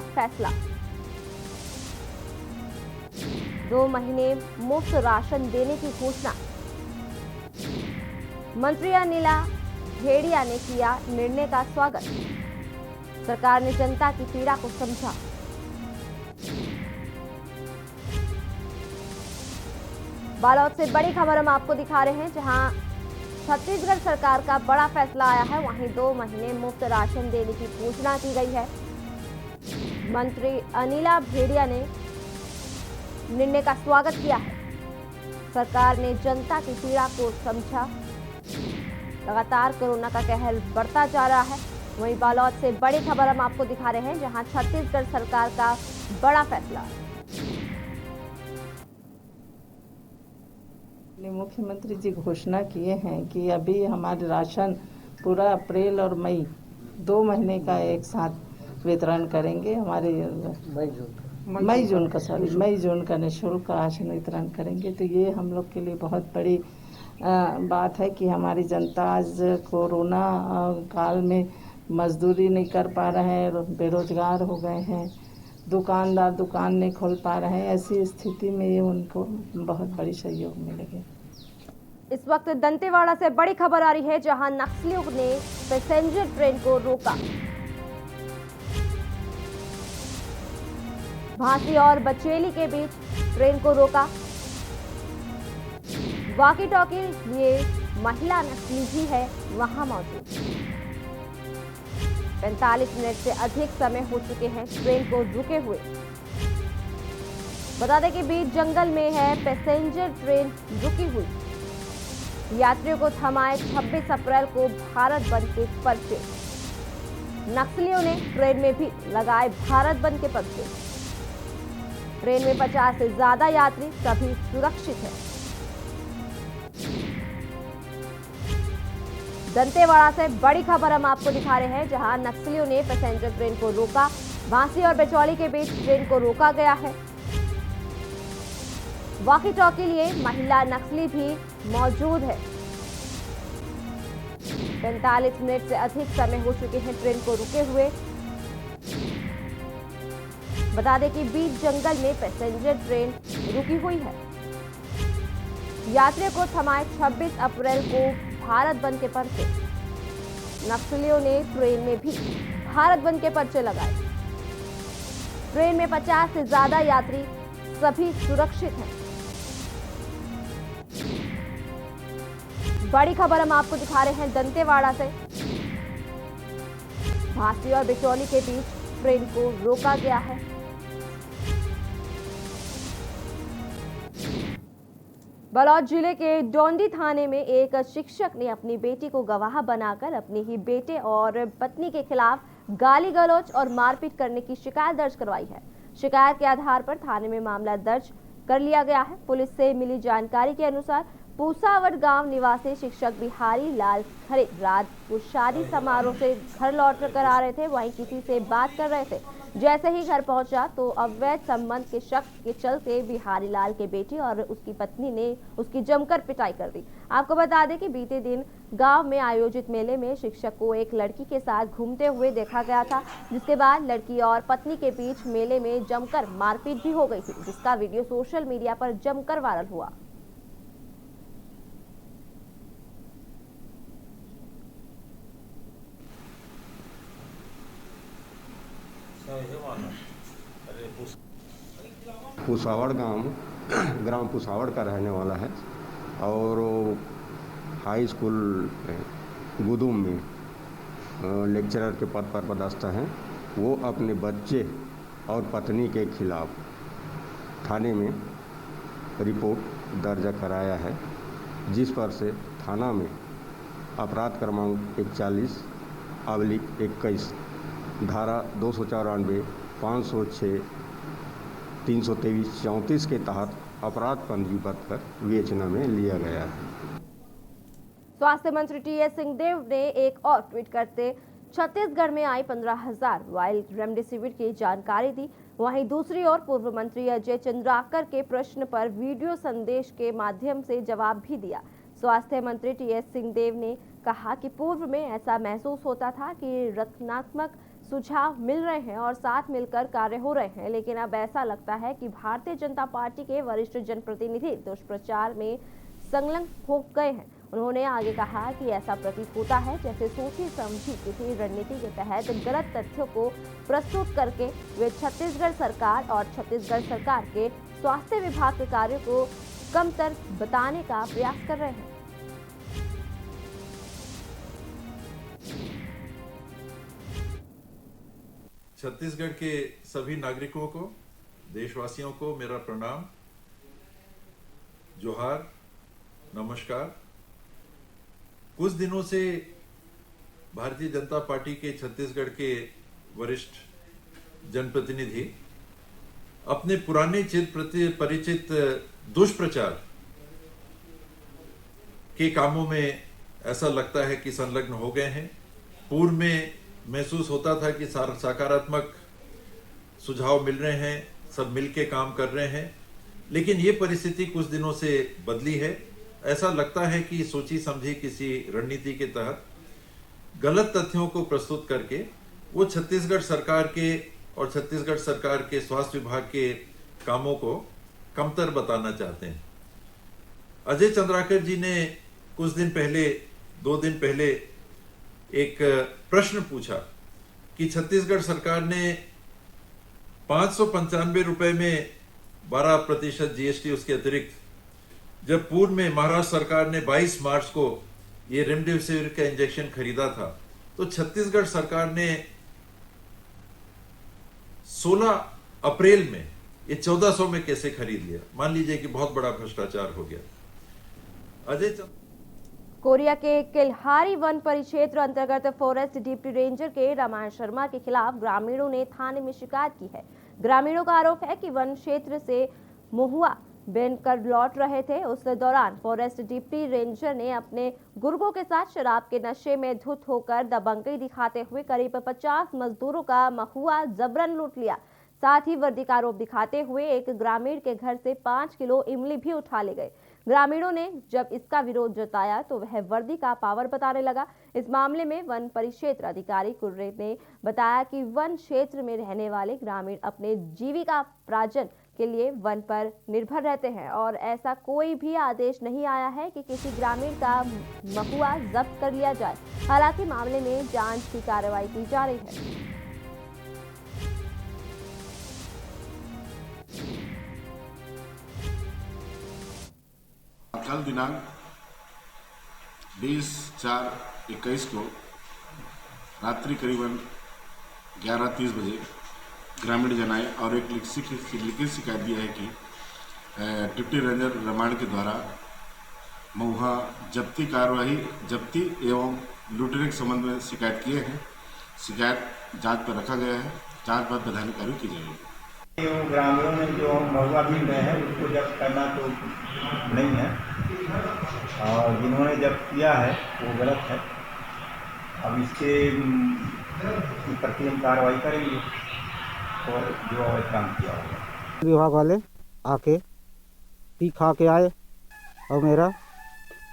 फैसला। 2 महीने मुफ्त राशन देने की घोषणा। मंत्री अनिला भेड़िया ने किया निर्णय का स्वागत। सरकार ने जनता की पीड़ा को समझा। बालोद से बड़ी खबर हम आपको दिखा रहे हैं, जहां छत्तीसगढ़ सरकार का बड़ा फैसला आया है। वहीं 2 महीने मुफ्त राशन देने की घोषणा की गई है। मंत्री अनिला भेड़िया ने निर्णय का स्वागत किया है। सरकार ने जनता की पीड़ा को समझा। लगातार कोरोना का कहर बढ़ता जा रहा है। वहीं बालोद से बड़ी खबर हम आपको दिखा रहे हैं, जहां छत्तीसगढ़ सरकार का बड़ा फैसला। मुख्यमंत्री जी घोषणा किए हैं कि अभी हमारे राशन पूरा अप्रैल और मई 2 महीने का एक साथ वितरण करेंगे। हमारे मई जून का निःशुल्क राशन वितरण करेंगे। तो ये हम लोग के लिए बहुत बड़ी बात है कि हमारी जनता आज कोरोना काल में मजदूरी नहीं कर पा रहे हैं, बेरोजगार हो गए हैं, दुकानदार दुकान नहीं खोल पा रहे हैं। ऐसी स्थिति में ये उनको बहुत बड़ी सहयोग मिलेगी। इस वक्त दंतेवाड़ा से बड़ी खबर आ रही है, जहां नक्सलियों ने पैसेंजर ट्रेन को रोका। भांसी और बचेली के बीच ट्रेन को रोका। वॉकी टॉकी लिए महिला नक्सली भी है वहां मौजूद। 45 मिनट से अधिक समय हो चुके हैं ट्रेन को रुके हुए। बता दें कि बीच जंगल में है पैसेंजर ट्रेन रुकी हुई। यात्रियों को थमाए 26 अप्रैल को भारत बंद के पर्चे। नक्सलियों ने ट्रेन में भी लगाए भारत बंद के पर्चे। ट्रेन में 50 से ज्यादा यात्री, सभी सुरक्षित हैं। दंतेवाड़ा से बड़ी खबर हम आपको दिखा रहे हैं, जहां नक्सलियों ने पैसेंजर ट्रेन को रोका। भांसी और बेचौली के बीच ट्रेन को रोका गया है। वॉकी टॉकी लिए महिला नक्सली भी मौजूद है। 45 मिनट से अधिक समय हो चुके हैं ट्रेन को रुके हुए। बता दें कि बीच जंगल में पैसेंजर ट्रेन रुकी हुई है। यात्रियों को थमाए 26 अप्रैल को भारत बंद के पर्चे। नक्सलियों ने ट्रेन में भी भारत बंद के पर्चे लगाए। ट्रेन में 50 से ज्यादा यात्री, सभी सुरक्षित हैं। बड़ी खबर हम आपको दिखा रहे हैं दंतेवाड़ा से। भांसी और बिचौली के बीच ट्रेन को रोका गया है। बालोद जिले के डोंडी थाने में एक शिक्षक ने अपनी बेटी को गवाह बनाकर अपने ही बेटे और पत्नी के खिलाफ गाली गलौज और मारपीट करने की शिकायत दर्ज करवाई है। शिकायत के आधार पर थाने में मामला दर्ज कर लिया गया है। पुलिस से मिली जानकारी के अनुसार पूसावट गांव निवासी शिक्षक बिहारी लाल खरे रात को शादी समारोह से घर लौट कर आ रहे थे। वहीं किसी से बात कर रहे थे। जैसे ही घर पहुंचा तो अवैध संबंध के शक के चलते बिहारी लाल के बेटी और उसकी पत्नी ने उसकी जमकर पिटाई कर दी। आपको बता दें कि बीते दिन गांव में आयोजित मेले में शिक्षक को एक लड़की के साथ घूमते हुए देखा गया था, जिसके बाद लड़की और पत्नी के बीच मेले में जमकर मारपीट भी हो गई थी, जिसका वीडियो सोशल मीडिया पर जमकर वायरल हुआ। पूसावड़ ग्राम पूसावड़ का रहने वाला है और वो हाई स्कूल गुदुम में लेक्चरर के पद पर पदस्थ हैं। वो अपने बच्चे और पत्नी के खिलाफ थाने में रिपोर्ट दर्ज कराया है, जिस पर से थाना में अपराध क्रमांक 41/21 धारा 294, 506, 323, 34 के तहत अपराध पंजीबद्ध कर विवेचना में लिया गया है। स्वास्थ्य मंत्री टीएस सिंहदेव ने एक और ट्वीट करते छत्तीसगढ़ में आई 15,000 वायल रेमडेसिविर की जानकारी दी। वहीं दूसरी ओर पूर्व मंत्री अजय चंद्राकर के प्रश्न पर वीडियो संदेश के माध्यम से जवाब भी दिया। स्वास्थ्य मंत्री टीएस सिंहदेव ने कहा कि पूर्व में ऐसा महसूस होता था कि रचनात्मक सुझाव मिल रहे हैं और साथ मिलकर कार्य हो रहे हैं, लेकिन अब ऐसा लगता है कि भारतीय जनता पार्टी के वरिष्ठ जनप्रतिनिधि दुष्प्रचार में संलग्न हो गए हैं। उन्होंने आगे कहा कि ऐसा प्रतीत होता है जैसे सोची समझी किसी रणनीति के तहत गलत तथ्यों को प्रस्तुत करके वे छत्तीसगढ़ सरकार और छत्तीसगढ़ सरकार के स्वास्थ्य विभाग के कार्यों को कमतर बताने का प्रयास कर रहे हैं। छत्तीसगढ़ के सभी नागरिकों को, देशवासियों को मेरा प्रणाम, जोहार, नमस्कार। कुछ दिनों से भारतीय जनता पार्टी के छत्तीसगढ़ के वरिष्ठ जनप्रतिनिधि अपने पुराने परिचित दुष्प्रचार के कामों में ऐसा लगता है कि संलग्न हो गए हैं। पूर्व में महसूस होता था कि सकारात्मक सुझाव मिल रहे हैं, सब मिलके काम कर रहे हैं, लेकिन ये परिस्थिति कुछ दिनों से बदली है। ऐसा लगता है कि सोची समझी किसी रणनीति के तहत गलत तथ्यों को प्रस्तुत करके वो छत्तीसगढ़ सरकार के और छत्तीसगढ़ सरकार के स्वास्थ्य विभाग के कामों को कमतर बताना चाहते हैं। अजय चंद्राकर जी ने कुछ दिन पहले, 2 दिन पहले एक प्रश्न पूछा कि छत्तीसगढ़ सरकार ने 595 रुपए में 12% जीएसटी उसके अतिरिक्त, जब पूर्व में महाराष्ट्र सरकार ने 22 मार्च को ये रेमडेसिविर का इंजेक्शन खरीदा था, तो छत्तीसगढ़ सरकार ने 16 अप्रैल में ये 1400 में कैसे खरीद लिया? मान लीजिए कि बहुत बड़ा भ्रष्टाचार हो गया। कोरिया के किल्हारी वन परिक्षेत्र अंतर्गत फॉरेस्ट डिप्टी रेंजर के रामायण शर्मा के खिलाफ ग्रामीणों ने थाने में शिकायत की है। ग्रामीणों का आरोप है कि वन क्षेत्र से महुआ बनकर लौट रहे थे। उस दौरान फॉरेस्ट डिप्टी रेंजर ने अपने गुर्गों के साथ शराब के नशे में धुत होकर दबंगई दिखाते हुए करीब 50 मजदूरों का महुआ जबरन लूट लिया। साथ ही वर्दी का आरोप दिखाते हुए एक ग्रामीण के घर से 5 किलो इमली भी उठा ले गए। ग्रामीणों ने जब इसका विरोध जताया तो वह वर्दी का पावर बताने लगा। इस मामले में वन परिक्षेत्र अधिकारी कुर्रे ने बताया कि वन क्षेत्र में रहने वाले ग्रामीण अपने जीविकोपार्जन के लिए वन पर निर्भर रहते हैं और ऐसा कोई भी आदेश नहीं आया है कि किसी ग्रामीण का महुआ जब्त कर लिया जाए। हालांकि मामले में जांच की कार्रवाई की जा रही है। कल दिनांक 20/4/21 को रात्रि करीबन 11:30 बजे ग्रामीण जन आए और एक लिखित शिकायत दी है कि डिप्टी रेंजर रामायण के द्वारा महुआ जब्ती एवं लूटने के संबंध में शिकायत किए हैं। शिकायत जांच पर रखा गया है। जांच बाद वैधानिक कार्रवाई की जाएगी। ग्रामीणों ने जो महुआ बीन रहे हैं उसको जब्त करना तो नहीं है और जिन्होंने जब्त किया है वो गलत है। अब इसके प्रति हम कार्रवाई करेंगे और जो अवैध काम किया होगा। विभाग वाले आके पी खा के आए और मेरा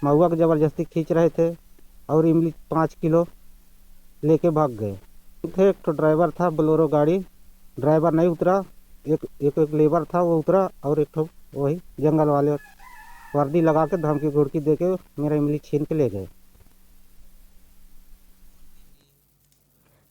महुआ को ज़बरदस्ती खींच रहे थे और इमली 5 किलो लेके भाग गए थे। एक तो ड्राइवर था, बोलेरो गाड़ी, ड्राइवर नहीं उतरा। एक लेबर था वो उतरा और एक तो वही जंगल वाले वर्दी लगा के धमकी घुड़की दे के मेरा इमली छीन के ले गए।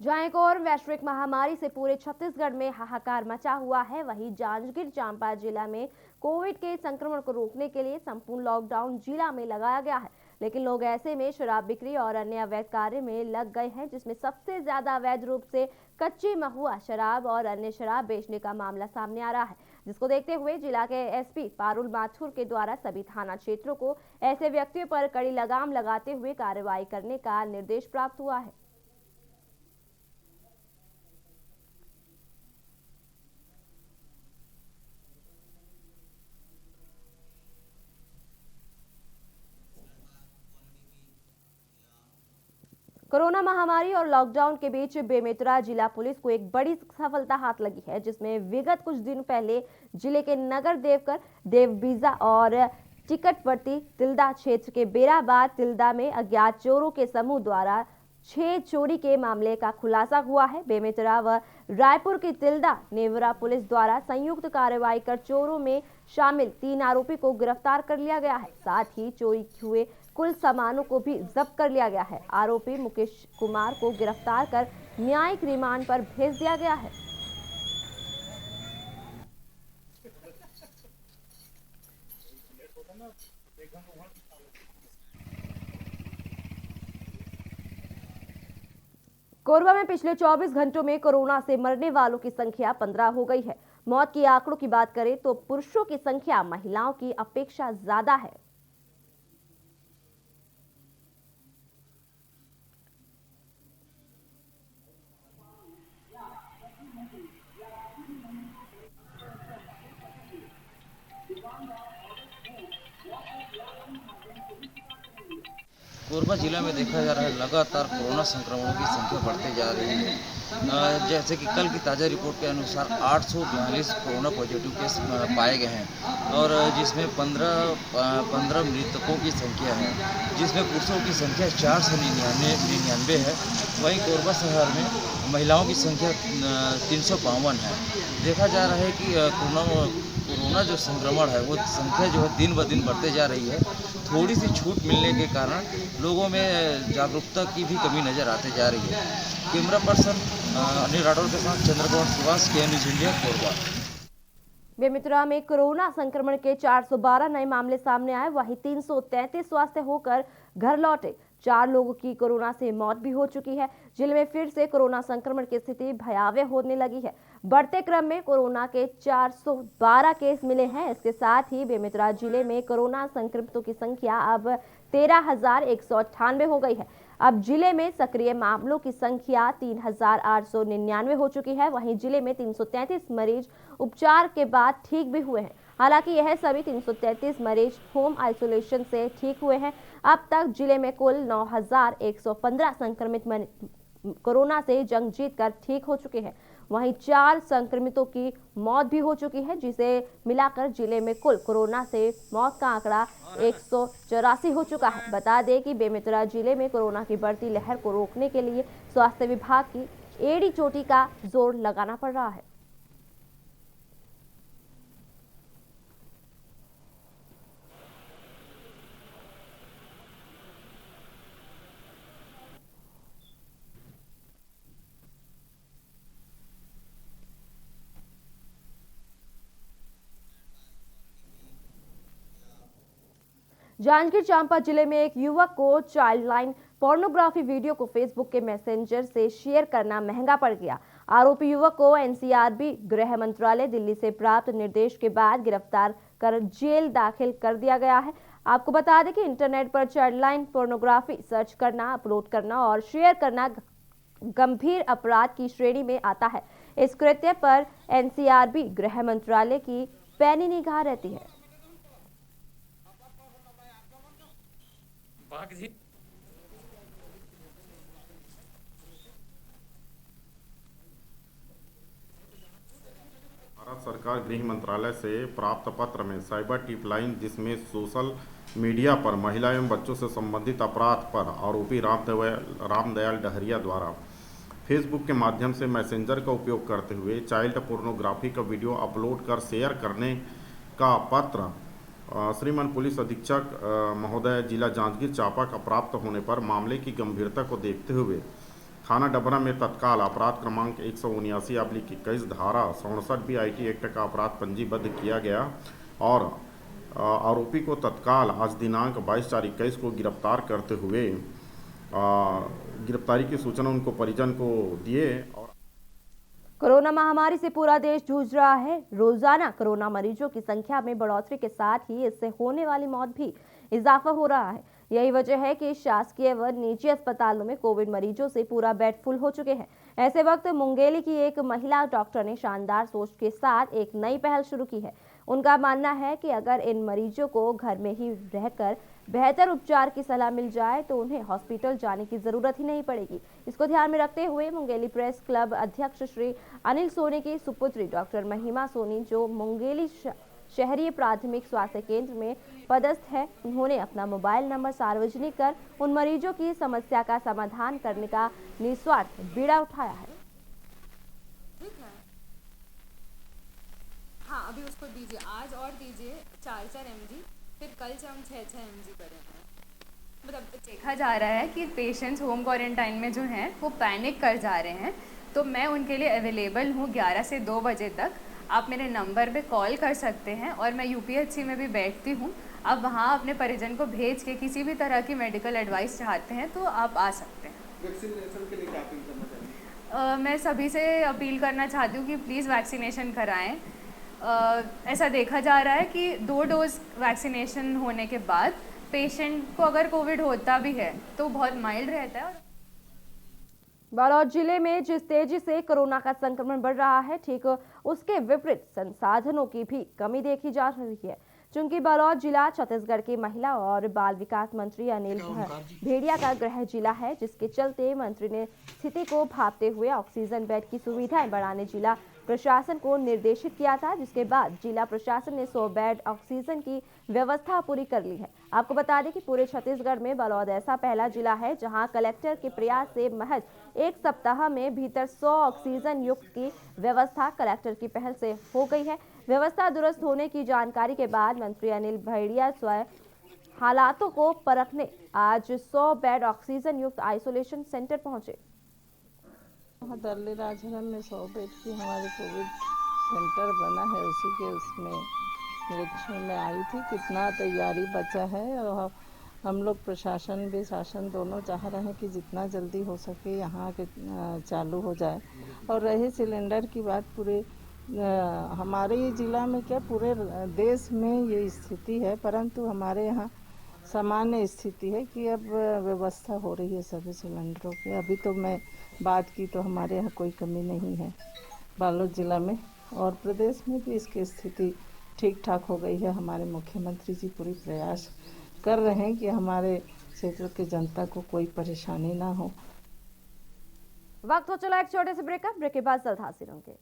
जहां एक और वैश्विक महामारी से पूरे छत्तीसगढ़ में हाहाकार मचा हुआ है, वहीं जांजगीर चांपा जिला में कोविड के संक्रमण को रोकने के लिए संपूर्ण लॉकडाउन जिला में लगाया गया है। लेकिन लोग ऐसे में शराब बिक्री और अन्य अवैध कार्य में लग गए हैं, जिसमें सबसे ज्यादा अवैध रूप से कच्ची महुआ शराब और अन्य शराब बेचने का मामला सामने आ रहा है, जिसको देखते हुए जिला के एसपी पारुल माथुर के द्वारा सभी थाना क्षेत्रों को ऐसे व्यक्तियों पर कड़ी लगाम लगाते हुए कार्रवाई करने का निर्देश प्राप्त हुआ है। कोरोना महामारी और लॉकडाउन के बीच बेमेतरा जिला पुलिस को एक बड़ी सफलता हाथ लगी है, जिसमें विगत कुछ दिन पहले जिले के नगर देवकर, देवबीजा और टिकटवर्ती तिल्दा क्षेत्र के बेराबाद तिल्दा में अज्ञात चोरों के समूह द्वारा 6 चोरी के मामले का खुलासा हुआ है। बेमेतरा व रायपुर की तिल्दा नेवरा पुलिस द्वारा संयुक्त कार्रवाई कर चोरों में शामिल 3 आरोपी को गिरफ्तार कर लिया गया है। साथ ही चोरी हुए कुल सामानों को भी जब्त कर लिया गया है। आरोपी मुकेश कुमार को गिरफ्तार कर न्यायिक रिमांड पर भेज दिया गया है। कोरबा में पिछले 24 घंटों में कोरोना से मरने वालों की संख्या 15 हो गई है। मौत के आंकड़ों की बात करें तो पुरुषों की संख्या महिलाओं की अपेक्षा ज्यादा है। कोरबा जिला में देखा जा रहा है लगातार कोरोना संक्रमणों की संख्या बढ़ती जा रही है। जैसे कि कल की ताज़ा रिपोर्ट के अनुसार 842 कोरोना पॉजिटिव केस पाए गए हैं और जिसमें 15 मृतकों की संख्या है, जिसमें पुरुषों की संख्या 499 है। वहीं कोरबा शहर में महिलाओं की संख्या 352 है। देखा जा रहा है कि कोरोना जो संक्रमण है वो संख्या जो है दिन ब दिन बढ़ते जा रही है। थोड़ी सी छूट मिलने के कारण लोगों में जागरूकता की भी कमी नजर आती जा रही है। कैमरा पर्सन अनिल राठौर के साथ चंद्रकुमार सुभाष, के न्यूज़ इंडिया, कोरबा। बेमेतरा में कोरोना संक्रमण के 412 नए मामले सामने आए। वहीं 333 स्वास्थ्य होकर घर लौटे। 4 लोगों की कोरोना से मौत भी हो चुकी है। जिले में फिर से कोरोना संक्रमण की स्थिति भयावह होने लगी है। बढ़ते क्रम में कोरोना के 412 केस मिले हैं। इसके साथ ही बेमेतरा जिले में कोरोना संक्रमितों की संख्या अब 13,198 हो गई है। अब जिले में सक्रिय मामलों की संख्या 3,899 हो चुकी है। वहीं जिले में 333 मरीज उपचार के बाद ठीक भी हुए हैं। हालांकि यह सभी 333 मरीज होम आइसोलेशन से ठीक हुए हैं। अब तक जिले में कुल 9,115 संक्रमित कोरोना से जंग जीतकर ठीक हो चुके हैं। वहीं 4 संक्रमितों की मौत भी हो चुकी है, जिसे मिलाकर जिले में कुल कोरोना से मौत का आंकड़ा 184 हो चुका है। बता दें कि बेमेतरा जिले में कोरोना की बढ़ती लहर को रोकने के लिए स्वास्थ्य विभाग की एड़ी चोटी का जोर लगाना पड़ रहा है। जांजगीर चांपा जिले में एक युवक को चाइल्ड लाइन पोर्नोग्राफी वीडियो को फेसबुक के मैसेंजर से शेयर करना महंगा पड़ गया। आरोपी युवक को एनसीआरबी गृह मंत्रालय दिल्ली से प्राप्त निर्देश के बाद गिरफ्तार कर जेल दाखिल कर दिया गया है। आपको बता दें कि इंटरनेट पर चाइल्ड लाइन पोर्नोग्राफी सर्च करना, अपलोड करना और शेयर करना गंभीर अपराध की श्रेणी में आता है। इस कृत्य पर एनसीआरबी गृह मंत्रालय की पैनी निगाह रहती है। भारत सरकार गृह मंत्रालय से प्राप्त पत्र में साइबर टिप लाइन, जिसमें सोशल मीडिया पर महिला एवं बच्चों से संबंधित अपराध पर आरोपी रामदयाल डहरिया द्वारा फेसबुक के माध्यम से मैसेंजर का उपयोग करते हुए चाइल्ड पोर्नोग्राफी का वीडियो अपलोड कर शेयर करने का पत्र श्रीमान पुलिस अधीक्षक महोदय जिला जांजगीर चांपा का प्राप्त होने पर मामले की गंभीरता को देखते हुए थाना डबरा में तत्काल अपराध क्रमांक 179/21 धारा 67 BIT एक्ट का अपराध पंजीबद्ध किया गया और आरोपी को तत्काल आज दिनांक 22/4/21 को गिरफ्तार करते हुए गिरफ्तारी की सूचना उनको परिजन को दिए। और कोरोना महामारी से पूरा देश जूझ रहा है। रोजाना कोरोना मरीजों की संख्या में बढ़ोतरी के साथ ही इससे होने वाली मौत भी इजाफा हो रहा है। यही वजह है कि शासकीय व निजी अस्पतालों में कोविड मरीजों से पूरा बेड फुल हो चुके हैं। ऐसे वक्त मुंगेली की एक महिला डॉक्टर ने शानदार सोच के साथ एक नई पहल शुरू की है। उनका मानना है कि अगर इन मरीजों को घर में ही रहकर बेहतर उपचार की सलाह मिल जाए तो उन्हें हॉस्पिटल जाने की जरूरत ही नहीं पड़ेगी। इसको ध्यान में रखते हुए मुंगेली प्रेस क्लब अध्यक्ष श्री अनिल सोनी की सुपुत्री डॉक्टर महिमा सोनी, जो मुंगेली शहरी प्राथमिक स्वास्थ्य केंद्र में पदस्थ है। उन्होंने अपना मोबाइल नंबर सार्वजनिक कर उन मरीजों की समस्या का समाधान करने का निस्वार्थ बीड़ा उठाया है। ठीक है, हाँ अभी उसको दीजिए, आज और दीजिए 4-4 mg, फिर कल से हम 6-6 mg करेंगे। मतलब देखा जा रहा है कि पेशेंट्स होम क्वारंटाइन में जो हैं वो पैनिक कर जा रहे हैं, तो मैं उनके लिए अवेलेबल हूँ 11 से 2 बजे तक। आप मेरे नंबर पे कॉल कर सकते हैं और मैं यूपीएचसी में भी बैठती हूँ। आप वहाँ अपने परिजन को भेज के किसी भी तरह की मेडिकल एडवाइस चाहते हैं तो आप आ सकते हैं। वैक्सीनेशन के लिए क्या अपील करना चाहेंगे? मैं सभी से अपील करना चाहती हूँ कि प्लीज़ वैक्सीनेशन कराएं। ऐसा देखा जा रहा है कि 2 डोज वैक्सीनेशन होने के बाद पेशेंट को अगर कोविड होता भी है तो बहुत माइल्ड रहता है। बालोद जिले में जिस तेजी से कोरोना का संक्रमण बढ़ रहा है, ठीक उसके विपरीत संसाधनों की भी कमी देखी जा रही है। चूंकि बालोद जिला छत्तीसगढ़ की महिला और बाल विकास मंत्री अनिल भेड़िया का गृह जिला है, जिसके चलते मंत्री ने स्थिति को भांपते हुए ऑक्सीजन बेड की सुविधाएं बढ़ाने जिला प्रशासन को निर्देशित किया था, जिसके बाद जिला प्रशासन ने 100 बेड ऑक्सीजन की व्यवस्था पूरी कर ली है। आपको बता दें कि पूरे छत्तीसगढ़ में बालोद ऐसा पहला जिला है जहां कलेक्टर के प्रयास से महज 1 सप्ताह में भीतर 100 ऑक्सीजन युक्त की व्यवस्था कलेक्टर की पहल से हो गई है। व्यवस्था दुरुस्त होने की जानकारी के बाद मंत्री अनिल भेड़िया स्वयं हालातों को परखने आज 100 बेड ऑक्सीजन युक्त आइसोलेशन सेंटर पहुंचे। दर्ली राजहरम में 100 बेड की हमारे कोविड सेंटर बना है, उसी के उसमें निरीक्षण में आई थी। कितना तैयारी बचा है और हम लोग प्रशासन भी शासन दोनों चाह रहे हैं कि जितना जल्दी हो सके यहाँ के चालू हो जाए। और रही सिलेंडर की बात, पूरे हमारे ये ज़िला में क्या पूरे देश में ये स्थिति है, परंतु हमारे यहाँ सामान्य स्थिति है कि अब व्यवस्था हो रही है सभी सिलेंडरों की। अभी तो मैं बात की तो हमारे यहाँ कोई कमी नहीं है बालोद ज़िला में, और प्रदेश में भी इसकी स्थिति ठीक ठाक हो गई है। हमारे मुख्यमंत्री जी पूरी प्रयास कर रहे हैं कि हमारे क्षेत्र की जनता को कोई परेशानी ना हो। वक्त हो चला एक छोटे से ब्रेक के बाद जल्द हाजिर होंगे।